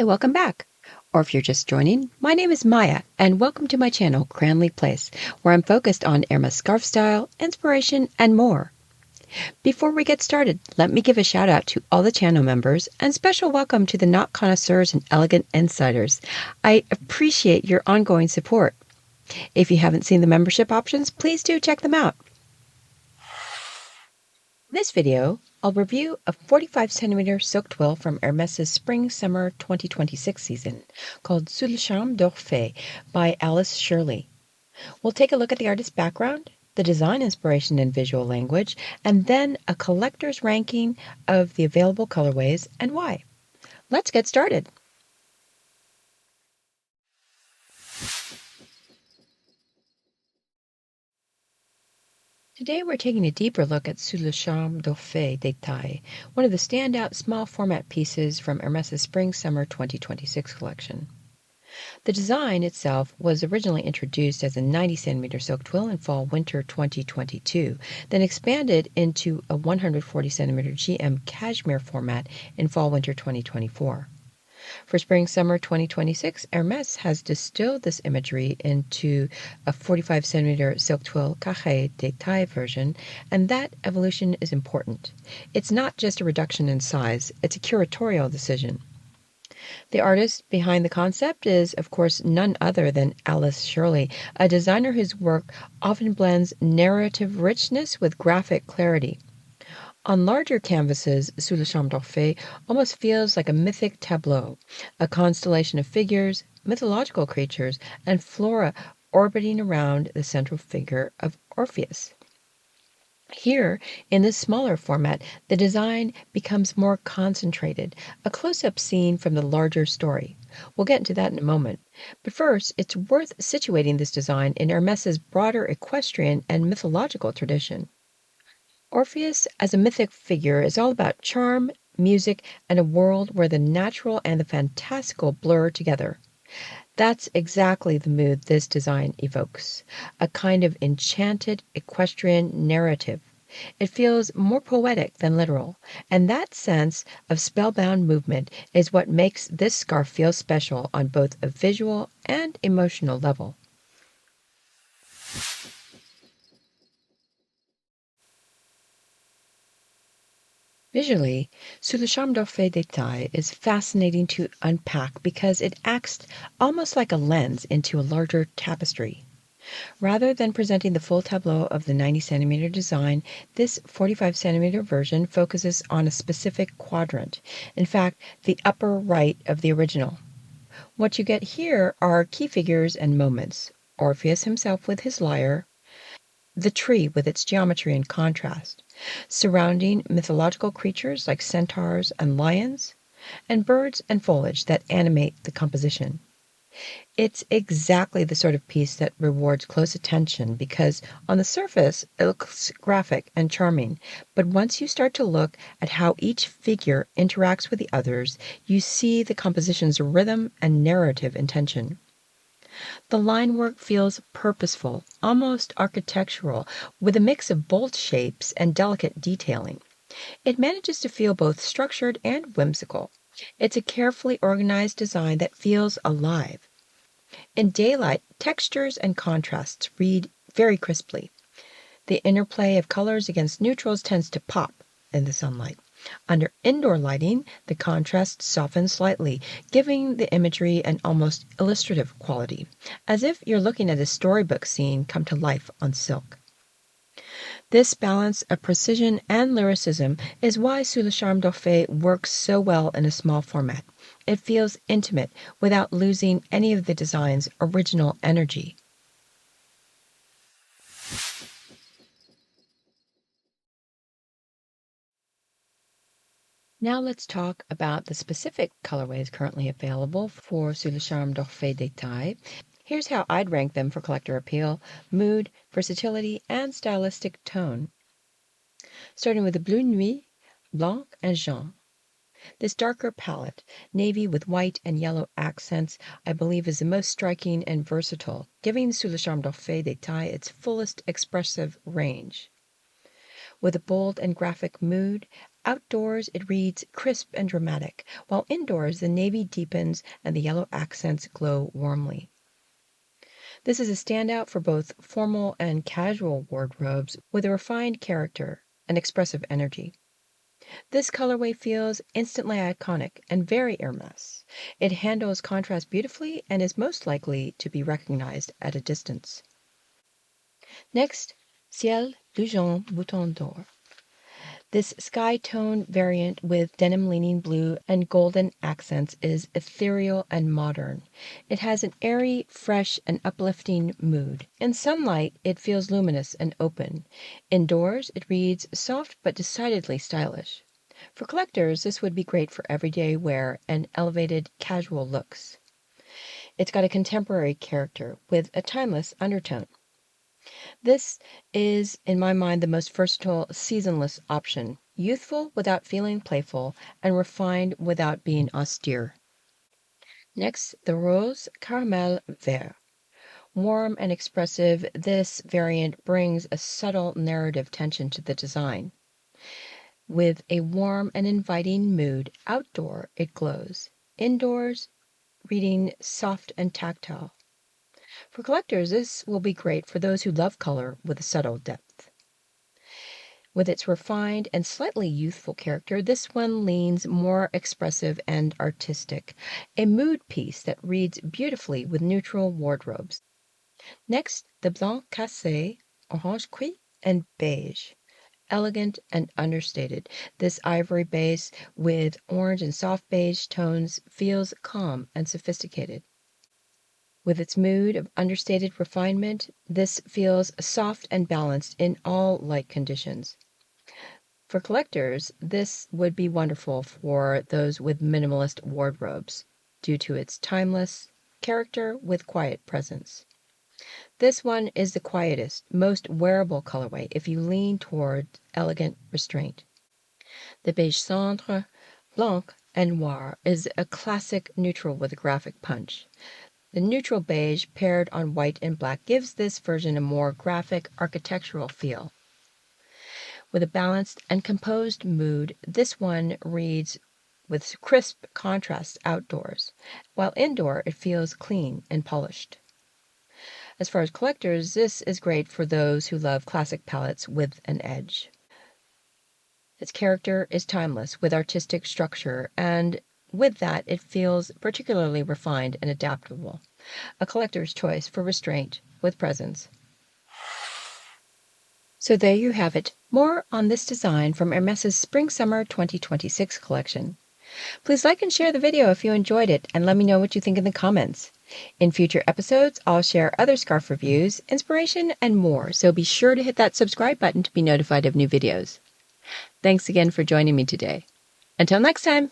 welcome back. Or if you're just joining, my name is Maya, and welcome to my channel, Cranleyplace, where I'm focused on Hermès scarf style, inspiration, and more. Before we get started, let me give a shout out to all the channel members, and special welcome to the knot connoisseurs and elegant insiders. I appreciate your ongoing support. If you haven't seen the membership options, please do check them out. In this video, I'll review a 45cm silk twill from Hermès' Spring-Summer 2026 season called Sous Le Charme d'Orphée by Alice Shirley. We'll take a look at the artist's background, the design inspiration and visual language, and then a collector's ranking of the available colorways and why. Let's get started. Today we're taking a deeper look at Sous Le Charme d'Orphée Détail, one of the standout small format pieces from Hermès' Spring-Summer 2026 collection. The design itself was originally introduced as a 90cm silk twill in Fall-Winter 2022, then expanded into a 140cm GM cashmere format in Fall-Winter 2024. For Spring-Summer 2026, Hermès has distilled this imagery into a 45cm silk twill carré détail version, and that evolution is important. It's not just a reduction in size, it's a curatorial decision. The artist behind the concept is, of course, none other than Alice Shirley, a designer whose work often blends narrative richness with graphic clarity. On larger canvases, Sous Le Charme d'Orphée almost feels like a mythic tableau, a constellation of figures, mythological creatures, and flora orbiting around the central figure of Orpheus. Here, in this smaller format, the design becomes more concentrated, a close-up scene from the larger story. We'll get into that in a moment. But first, it's worth situating this design in Hermès' broader equestrian and mythological tradition. Orpheus, as a mythic figure, is all about charm, music, and a world where the natural and the fantastical blur together. That's exactly the mood this design evokes, a kind of enchanted equestrian narrative. It feels more poetic than literal, and that sense of spellbound movement is what makes this scarf feel special on both a visual and emotional level. Visually, Sous le Charme d'Orphée Détail is fascinating to unpack because it acts almost like a lens into a larger tapestry. Rather than presenting the full tableau of the 90cm design, this 45cm version focuses on a specific quadrant, in fact, the upper right of the original. What you get here are key figures and moments: Orpheus himself with his lyre, the tree with its geometry and contrast, surrounding mythological creatures like centaurs and lions, and birds and foliage that animate the composition. It's exactly the sort of piece that rewards close attention because on the surface it looks graphic and charming, but once you start to look at how each figure interacts with the others, you see the composition's rhythm and narrative intention. The line work feels purposeful, almost architectural, with a mix of bold shapes and delicate detailing. It manages to feel both structured and whimsical. It's a carefully organized design that feels alive. In daylight, textures and contrasts read very crisply. The interplay of colors against neutrals tends to pop in the sunlight. Under indoor lighting, the contrast softens slightly, giving the imagery an almost illustrative quality, as if you're looking at a storybook scene come to life on silk. This balance of precision and lyricism is why Sous Le Charme d'Orphée works so well in a small format. It feels intimate without losing any of the design's original energy. Now let's talk about the specific colorways currently available for Sous Le Charme d'Orphée Détail. Here's how I'd rank them for collector appeal, mood, versatility, and stylistic tone. Starting with the Bleu Nuit, Blanc, and Jaune. This darker palette, navy with white and yellow accents, I believe is the most striking and versatile, giving Sous Le Charme d'Orphée Détail its fullest expressive range. With a bold and graphic mood, Outdoors, it reads crisp and dramatic, while indoors, the navy deepens and the yellow accents glow warmly. This is a standout for both formal and casual wardrobes with a refined character and expressive energy. This colorway feels instantly iconic and very Hermès. It handles contrast beautifully and is most likely to be recognized at a distance. Next, Ciel du Jaune Bouton d'Or. This sky tone variant with denim-leaning blue and golden accents is ethereal and modern. It has an airy, fresh, and uplifting mood. In sunlight, it feels luminous and open. Indoors, it reads soft but decidedly stylish. For collectors, this would be great for everyday wear and elevated casual looks. It's got a contemporary character with a timeless undertone. This is, in my mind, the most versatile seasonless option. Youthful without feeling playful, and refined without being austere. Next, the Rose Caramel Vert. Warm and expressive, this variant brings a subtle narrative tension to the design. With a warm and inviting mood, outdoor it glows. Indoors, reading soft and tactile. For collectors, this will be great for those who love color with a subtle depth. With its refined and slightly youthful character, this one leans more expressive and artistic, a mood piece that reads beautifully with neutral wardrobes. Next, the Blanc Cassé, Orange Cuit, and Beige. Elegant and understated, this ivory base with orange and soft beige tones feels calm and sophisticated. With its mood of understated refinement, this feels soft and balanced in all light conditions. For collectors, this would be wonderful for those with minimalist wardrobes due to its timeless character with quiet presence. This one is the quietest, most wearable colorway if you lean toward elegant restraint. The Beige Cendre, Blanc, and Noir is a classic neutral with a graphic punch. The neutral beige paired on white and black gives this version a more graphic architectural feel. With a balanced and composed mood, this one reads with crisp contrast outdoors, while indoor it feels clean and polished. As far as collectors, this is great for those who love classic palettes with an edge. Its character is timeless with artistic structure, and with that, it feels particularly refined and adaptable. A collector's choice for restraint with presence. So there you have it. More on this design from Hermès' Spring-Summer 2026 collection. Please like and share the video if you enjoyed it, and let me know what you think in the comments. In future episodes, I'll share other scarf reviews, inspiration, and more, so be sure to hit that subscribe button to be notified of new videos. Thanks again for joining me today. Until next time!